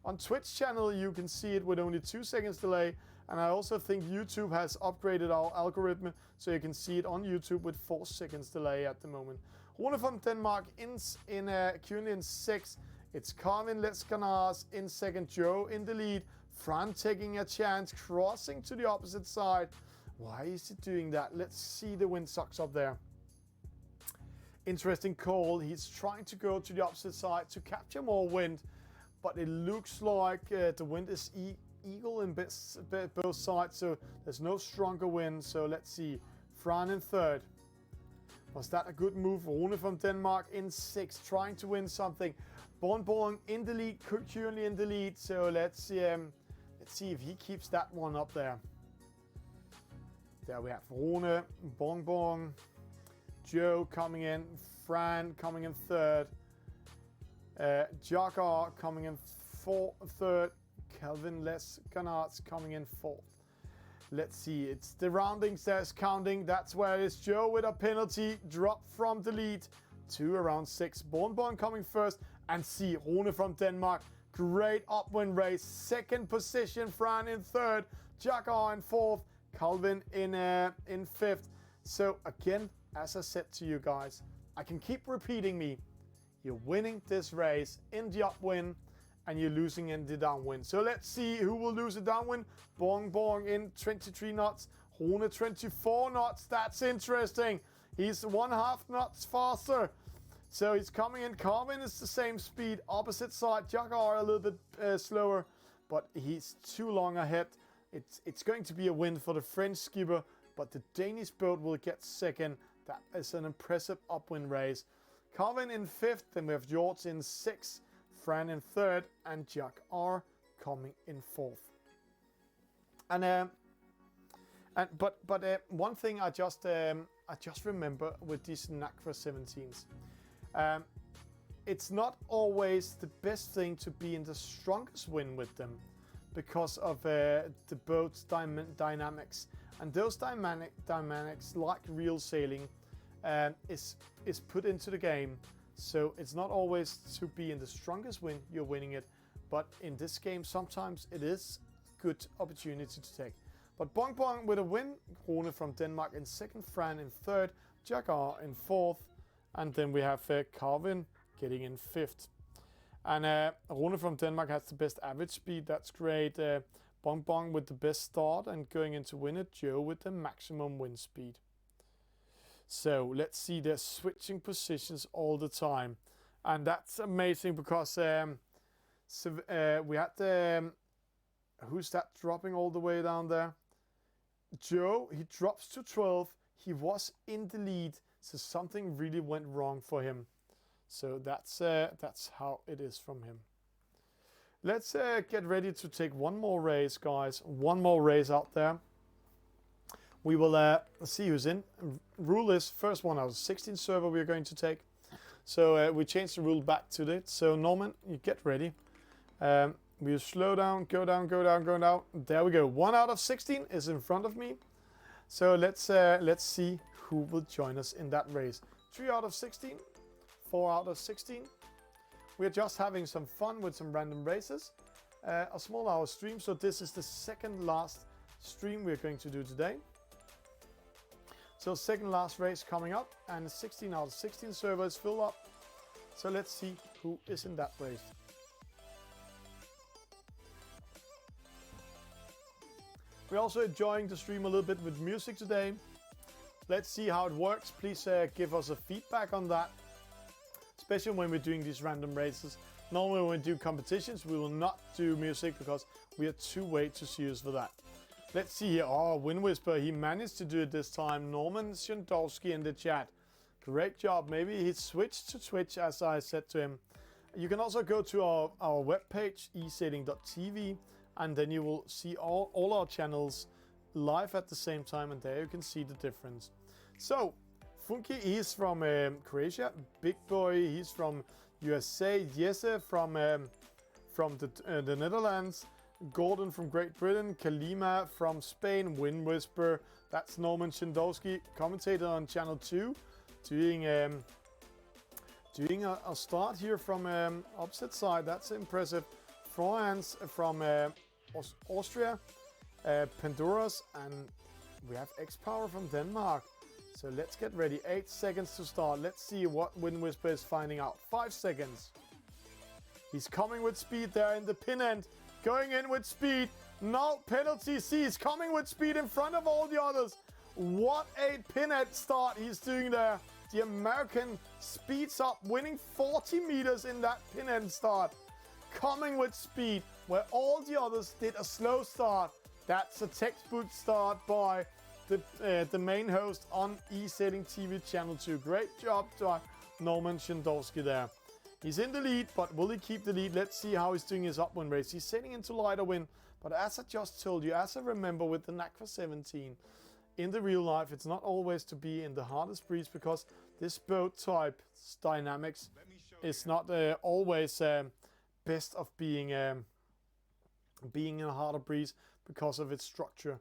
On Twitch channel, you can see it with only 2 seconds delay. And I also think YouTube has upgraded our algorithm, so you can see it on YouTube with 4 seconds delay at the moment. Rune from Denmark currently in 6. It's Carvin Lescanas in second, Joe in the lead. Fran taking a chance, crossing to the opposite side. Why is he doing that? Let's see the windsocks up there. Interesting call. He's trying to go to the opposite side to capture more wind, but it looks like the wind is equal in both sides, so there's no stronger wind. So let's see. Fran in third. Was that a good move? Rune from Denmark in sixth, trying to win something. Born in the lead, currently in the lead. So let's see if he keeps that one up there. There we have Rune, Bong, Joe coming in, Fran coming in third, Jagar coming in third, Calvin Les Canards coming in fourth. Let's see, it's the roundings that's counting. That's where it is. Joe with a penalty, drop from the lead to around 6. Born coming first, and see Rune from Denmark. Great upwind race. Second position, Fran in third, Jagar in fourth, Calvin in fifth. So again, as I said to you guys, I can keep repeating me. You're winning this race in the upwind and you're losing in the downwind. So let's see who will lose the downwind. Bong in 23 knots. Rune 24 knots. That's interesting. He's 1/2 knots faster. So he's coming in. Calvin is the same speed. Opposite side. Jagar a little bit slower, but he's too long ahead. It's going to be a win for the French skipper, but the Danish boat will get second. That is an impressive upwind race. Calvin in fifth, then we have George in sixth, Fran in third, and Jack R coming in fourth. But one thing I just remember with these Nacra 17s, it's not always the best thing to be in the strongest wind with them because of the boat's dynamics. And those dynamics, like real sailing, is put into the game. So it's not always to be in the strongest wind you're winning it, but in this game sometimes it is a good opportunity to take. But Bong with a win, Rune from Denmark in second, Fran in third, Jagar in fourth, and then we have Calvin getting in fifth. And Rune from Denmark has the best average speed, that's great. Bong with the best start and going into win it. Joe with the maximum wind speed. So let's see, they're switching positions all the time. And that's amazing because we had who's that dropping all the way down there? Joe, he drops to 12. He was in the lead, so something really went wrong for him. So that's how it is from him. Let's get ready to take one more race, guys. One more race out there. We will see who's in. Rule is first one out of 16 server we're going to take. So we changed the rule back to it. So Norman, you get ready. We'll slow down, go down. There we go. 1 out of 16 is in front of me. So let's see who will join us in that race. 3 out of 16, 4 out of 16. We're just having some fun with some random races. A small hour stream, so this is the second last stream we're going to do today. So second last race coming up, and 16 out of 16 servers filled up. So let's see who is in that race. We're also enjoying the stream a little bit with music today. Let's see how it works. Please give us a feedback on that. Especially when we're doing these random races. Normally when we do competitions, we will not do music because we are too way too serious for that. Let's see here. Oh, Wind Whisper, he managed to do it this time. Norman Shondowski in the chat. Great job. Maybe he switched to Twitch, as I said to him. You can also go to our webpage, esailing.tv, and then you will see all our channels live at the same time, and there you can see the difference. So, Funky, he's from Croatia. Big Boy, he's from USA. Jesse from the Netherlands. Gordon from Great Britain. Kalima from Spain. Wind Whisper, that's Norman Shindowski, commentator on Channel 2, doing a start here from opposite side. That's impressive. France from Austria. Pandoras, and we have X-Power from Denmark. So let's get ready. 8 seconds to start. Let's see what Wind Whisper is finding out. 5 seconds. He's coming with speed there in the pin end. Going in with speed. No penalty. See, he's coming with speed in front of all the others. What a pin end start he's doing there. The American speeds up, winning 40 meters in that pin end start. Coming with speed, where all the others did a slow start. That's a textbook start by the main host on Esailing TV Channel 2. Great job to Norman Shindowski there. He's in the lead, but will he keep the lead? Let's see how he's doing his upwind race. He's sailing into lighter wind, but as I just told you, as I remember with the Nacra 17, in the real life, it's not always to be in the hardest breeze because this boat type's dynamics is not always best of being in a harder breeze because of its structure.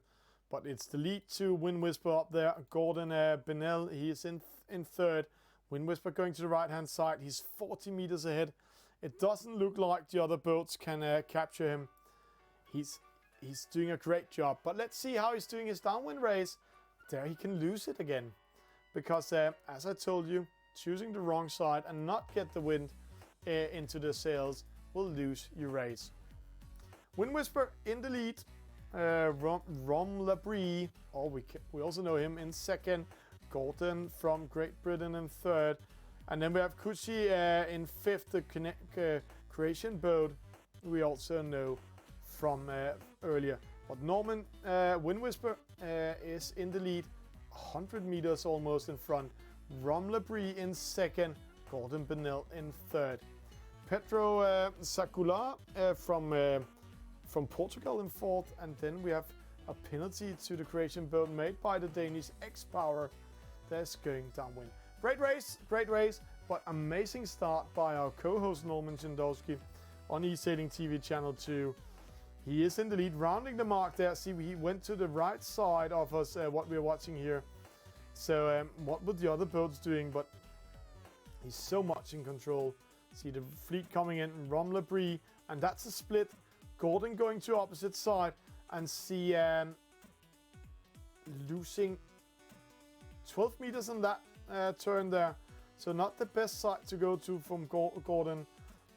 But it's the lead to Wind Whisper up there. Gordon Bennell, he is in third. Wind Whisper going to the right-hand side. He's 40 meters ahead. It doesn't look like the other boats can capture him. He's doing a great job. But let's see how he's doing his downwind race. There he can lose it again. Because as I told you, choosing the wrong side and not get the wind into the sails will lose your race. Wind Whisper in the lead. Rom Labrie, we also know him, in second. Gordon from Great Britain in third. And then we have Kuchi in fifth, the Croatian boat we also know from earlier. But Norman Wind Whisper is in the lead, 100 meters almost in front. Rom Labrie in second, Gordon Bennell in third. Pedro Sakula from Portugal in fourth, and then we have a penalty to the Croatian boat made by the Danish X-Power that's going downwind. Great race, but amazing start by our co-host Norman Shindowski on Esailing TV Channel 2. He is in the lead, rounding the mark there. See, he went to the right side of us, what we're watching here. So what were the other boats doing? But he's so much in control. See the fleet coming in, Rom Labrie, and that's a split. Gordon going to opposite side, and see losing 12 meters on that turn there. So not the best side to go to from Gordon.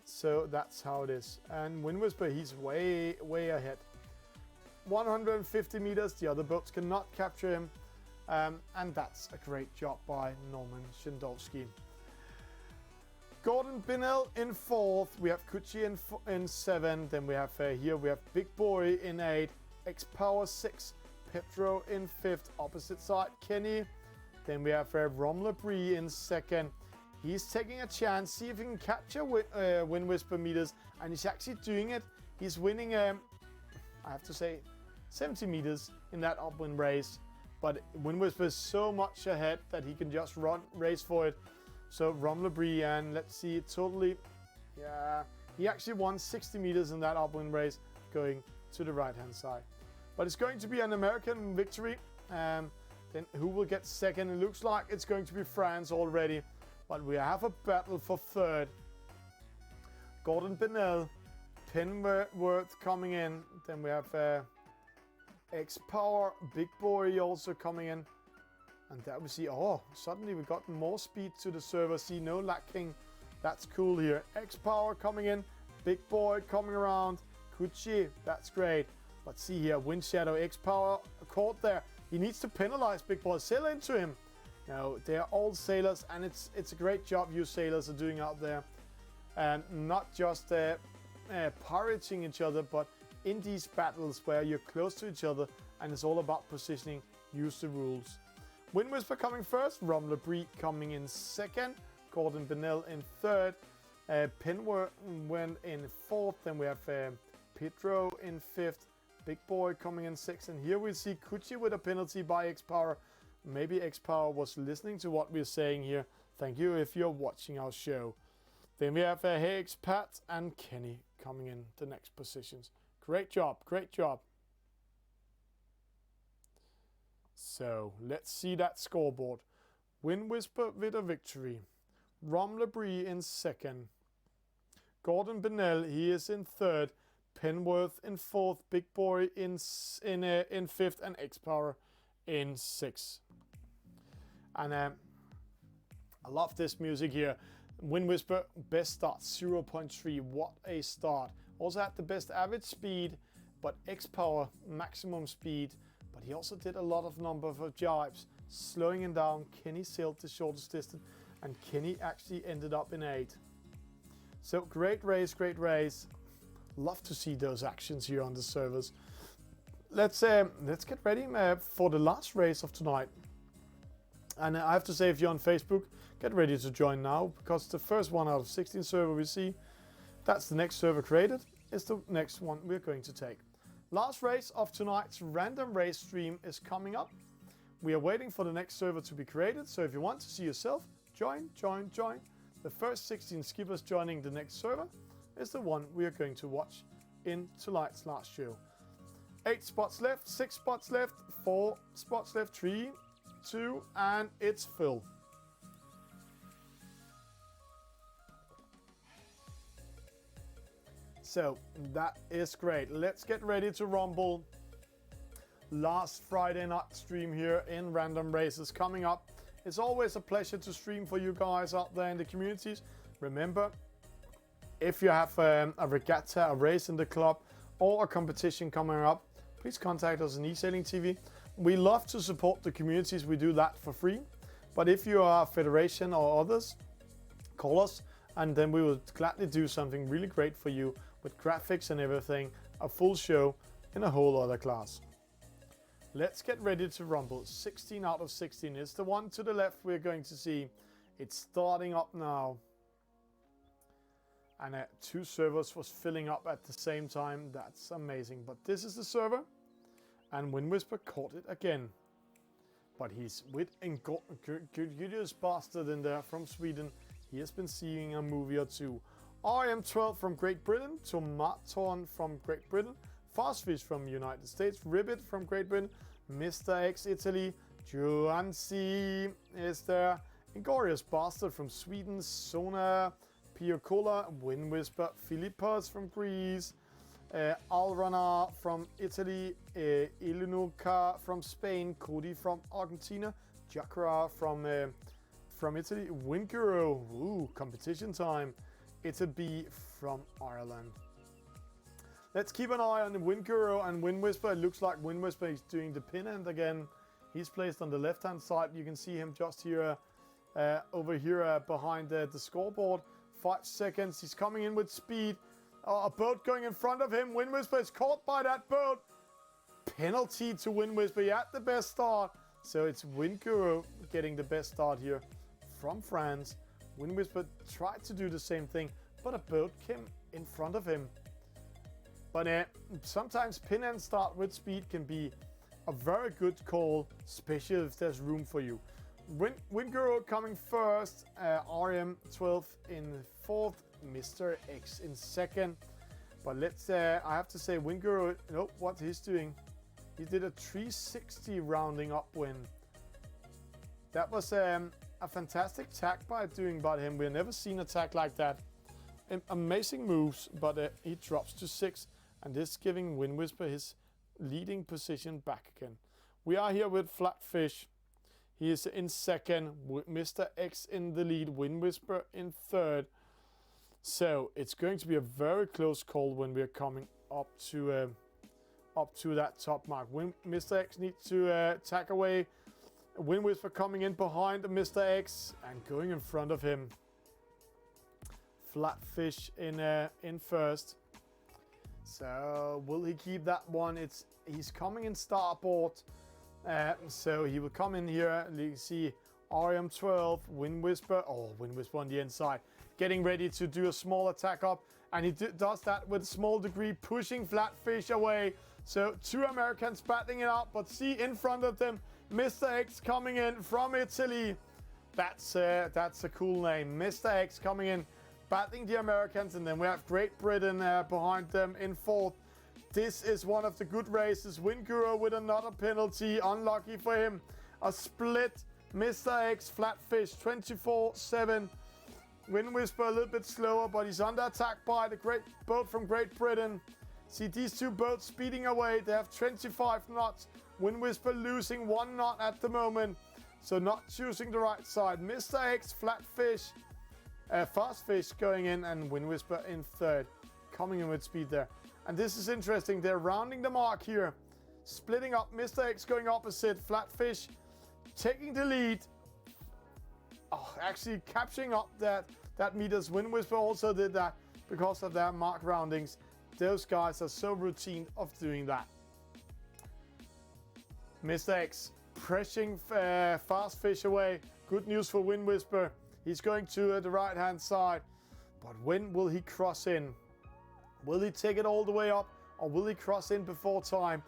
So that's how it is. And Wind Whisper, he's way ahead. 150 meters, the other boats cannot capture him. And that's a great job by Norman Shindowski. Gordon Bennell in fourth. We have Kuchi in seven. Then we have here we have Big Boy in eight. X-Power 6. Pedro in fifth. Opposite side, Kenny. Then we have Rom Labrie in second. He's taking a chance, see if he can capture Wind Whisper meters, and he's actually doing it. He's winning, I have to say, 70 meters in that upwind race. But Wind Whisper is so much ahead that he can just race for it. So Rom Labrie, and let's see, he actually won 60 meters in that upwind race, going to the right-hand side. But it's going to be an American victory. Then who will get second? It looks like it's going to be France already. But we have a battle for third. Gordon Bennell, Penworth coming in. Then we have X-Power, Big Boy also coming in. And there we see, suddenly we got more speed to the server. See, no lacking. That's cool here. X-Power coming in. Big Boy coming around. Kuchi, that's great. But see here, Wind Shadow, X-Power caught there. He needs to penalize Big Boy. Sail into him. Now, they're all sailors, and it's a great job you sailors are doing out there. And not just pirating each other, but in these battles where you're close to each other and it's all about positioning, use the rules. Wind Whisper coming first, Rom Labrie coming in second, Gordon Bennell in third, Penworth went in fourth, then we have Pedro in fifth, Big Boy coming in sixth, and here we see Kuchi with a penalty by X-Power. Maybe X-Power was listening to what we're saying here. Thank you if you're watching our show. Then we have Hex, Pat, and Kenny coming in the next positions. Great job, great job. So let's see that scoreboard. Wind Whisper with a victory. Rom Labrie in second. Gordon Bennell, he is in third. Penworth in fourth. Big Boy in fifth, and X-Power in sixth. And I love this music here. Wind Whisper, best start 0.3. What a start. Also had the best average speed, but X-Power maximum speed. But he also did a lot of number of jibes, slowing him down. Kenny sailed the shortest distance, and Kenny actually ended up in 8. So great race, great race. Love to see those actions here on the servers. let's get ready for the last race of tonight. And I have to say, if you're on Facebook, get ready to join now, because the first one out of 16 server we see, that's the next server created, is the next one we're going to take. Last race of tonight's random race stream is coming up. We are waiting for the next server to be created, so if you want to see yourself, join. The first 16 skippers joining the next server is the one we are going to watch in tonight's last show. 8 spots left, 6 spots left, 4 spots left, 3, 2, and it's full. So that is great. Let's get ready to rumble. Last Friday night stream here in Random Races coming up. It's always a pleasure to stream for you guys out there in the communities. Remember, if you have a regatta, a race in the club, or a competition coming up, please contact us on Esailing TV. We love to support the communities. We do that for free. But if you are a federation or others, call us, and then we will gladly do something really great for you with graphics and everything, a full show in a whole other class. Let's get ready to rumble. 16 out of 16 is the one to the left we're going to see. It's starting up now. And 2 servers was filling up at the same time. That's amazing. But this is the server. And Wind Whisper caught it again. But he's with Ingorious Bastard in there from Sweden. He has been seeing a movie or two. RM12 from Great Britain. Tomaton from Great Britain. Fastfish from United States. Ribbit from Great Britain. Mr. X Italy. Juansi is there. Ingorious Bastard from Sweden. Sona. Piocola. Wind Whisper. Philippos from Greece. Alrana from Italy, Ilunuka from Spain, Cody from Argentina, Nacra from Italy, Winkero, ooh, competition time, Italy from Ireland. Let's keep an eye on Winkero and Wind Whisper. It looks like Wind Whisper is doing the pin end again. He's placed on the left hand side. You can see him just here, over here behind the scoreboard. 5 seconds. He's coming in with speed. A boat going in front of him. Wind Whisper is caught by that boat. Penalty to Wind Whisper. He had the best start. So it's Winkero getting the best start here from France. Wind Whisper tried to do the same thing, but a boat came in front of him. But sometimes pin and start with speed can be a very good call, especially if there's room for you. Winkero coming first. RM12 in 4th. Mr. X in 2nd. But let's I have to say Winkero, nope, what he's doing, he did a 360 rounding up win. That was a fantastic tack by him. We've never seen a tack like that. Amazing moves, but he drops to 6, and this giving Wind Whisper his leading position back again. We are here with Flatfish. He is in 2nd, with Mr. X in the lead, Wind Whisper in 3rd. So it's going to be a very close call when we're coming up to that top mark. Mr. X needs to tack away. Wind Whisper coming in behind Mr. X and going in front of him. Flatfish in first. So will he keep that one? He's coming in starboard. So he will come in here. You can see RM12, Wind Whisper. Oh, Wind Whisper on the inside. Getting ready to do a small attack up, and he does that with a small degree, pushing Flatfish away. So 2 Americans battling it out, but see in front of them, Mr. X coming in from Italy. That's a cool name. Mr. X coming in, battling the Americans, and then we have Great Britain behind them in 4th. This is one of the good races. Winkero with another penalty, unlucky for him. A split. Mr. X, Flatfish, 24-7. Wind Whisper a little bit slower, but he's under attack by the great boat from Great Britain. See these 2 boats speeding away. They have 25 knots. Wind Whisper losing 1 knot at the moment. So not choosing the right side. Mr. X, Flatfish, Fastfish going in, and Wind Whisper in 3rd. Coming in with speed there. And this is interesting. They're rounding the mark here. Splitting up. Mr. X going opposite. Flatfish taking the lead. Oh, actually capturing up that meters. Wind Whisper also did that because of their mark roundings. Those guys are so routine of doing that. Mr. X pressing Fast Fish away. Good news for Wind Whisper. He's going to the right hand side. But when will he cross in? Will he take it all the way up, or will he cross in before time?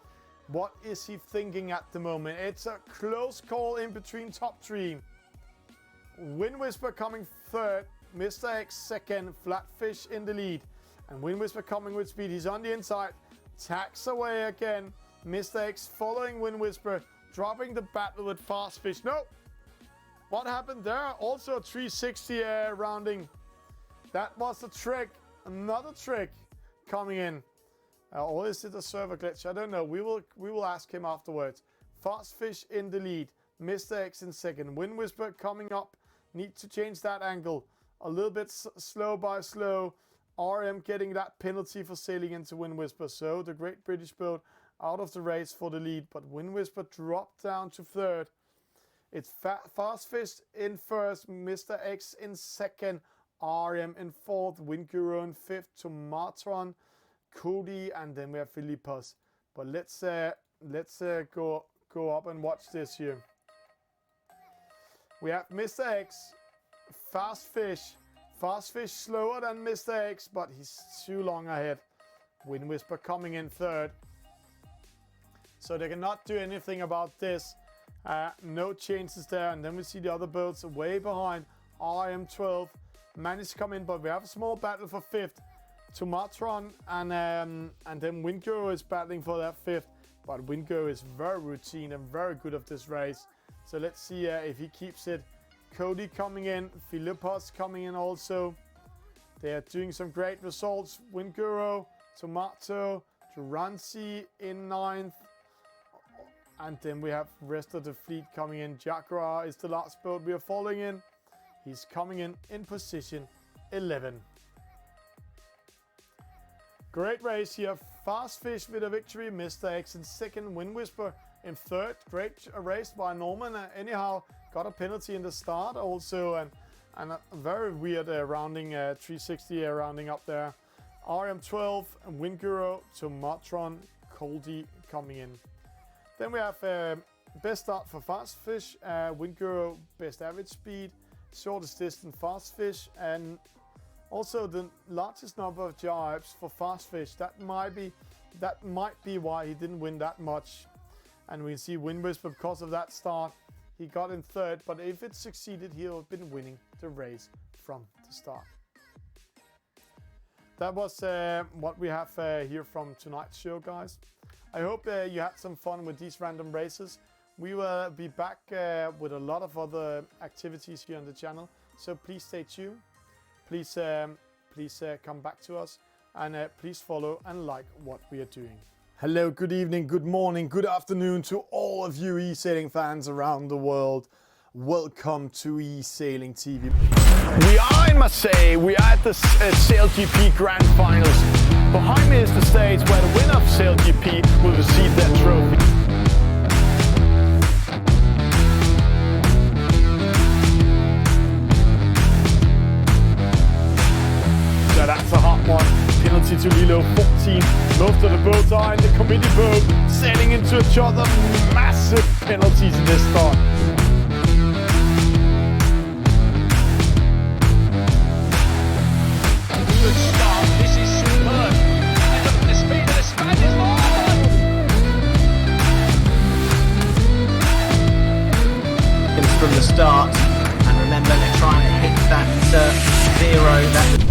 What is he thinking at the moment? It's a close call in between top three. Wind Whisper coming third, Mr. X second, Flatfish in the lead. And Wind Whisper coming with speed. He's on the inside. Tacks away again. Mr. X following Wind Whisper, dropping the battle with Fast Fish. No! What happened there? Also a 360 rounding. That was a trick. Another trick coming in. Or is it a server glitch? I don't know. We will ask him afterwards. Fast Fish in the lead. Mr. X in second. Wind Whisper coming up. Need to change that angle. A little bit slow by slow. RM getting that penalty for sailing into Wind Whisper. So the Great British Boat out of the race for the lead. But Wind Whisper dropped down to third. It's Fast Fish in first. Mr. X in second. RM in fourth. Wind Guru in fifth. Tomatron, Cody, and then we have Philippus. But let's go up and watch this here. We have Mr. X, Fast Fish. Fast Fish slower than Mr. X, but he's too long ahead. Wind Whisper coming in third. So they cannot do anything about this. No changes there. And then we see the other boats way behind. RM12 managed to come in, but we have a small battle for fifth. Tomatron and then Windgo is battling for that fifth. But Windgo is very routine and very good at this race. So let's see if he keeps it. Cody coming in, Philippus coming in also. They are doing some great results. Windguru, Tomato, Durancy in ninth. And then we have rest of the fleet coming in. Nacra is the last boat we are following in. He's coming in position 11. Great race here. Fast Fish with a victory. Mr. X in second. Wind Whisper in third. Great race by Norman. Anyhow, got a penalty in the start also. And a very weird rounding, 360 rounding up there. RM12, Windguru, Tomatron, Coldy coming in. Then we have best start for Fast Fish. Windguru, best average speed. Shortest distance Fast Fish. And also the largest number of jibes for Fast Fish. That might be why he didn't win that much. And we see Wind Whisper because of that start. He got in third, but if it succeeded, he would have been winning the race from the start. That was what we have here from tonight's show, guys. I hope you had some fun with these random races. We will be back with a lot of other activities here on the channel. So please stay tuned. Please come back to us, and please follow and like what we are doing. Hello, good evening, good morning, good afternoon to all of you e-sailing fans around the world. Welcome to e-sailing TV. We are in Marseille. We are at the SailGP Grand Finals. Behind me is the stage where the winner of SailGP will receive their trophy. So that's a hot one. Penalty to Lilo 14. Most of the boats are in the committee boat, sailing into each other. Massive penalties in this start. Good start. This is superb. And look at the speed of the Spanish From the start, and remember they're trying to hit that zero. That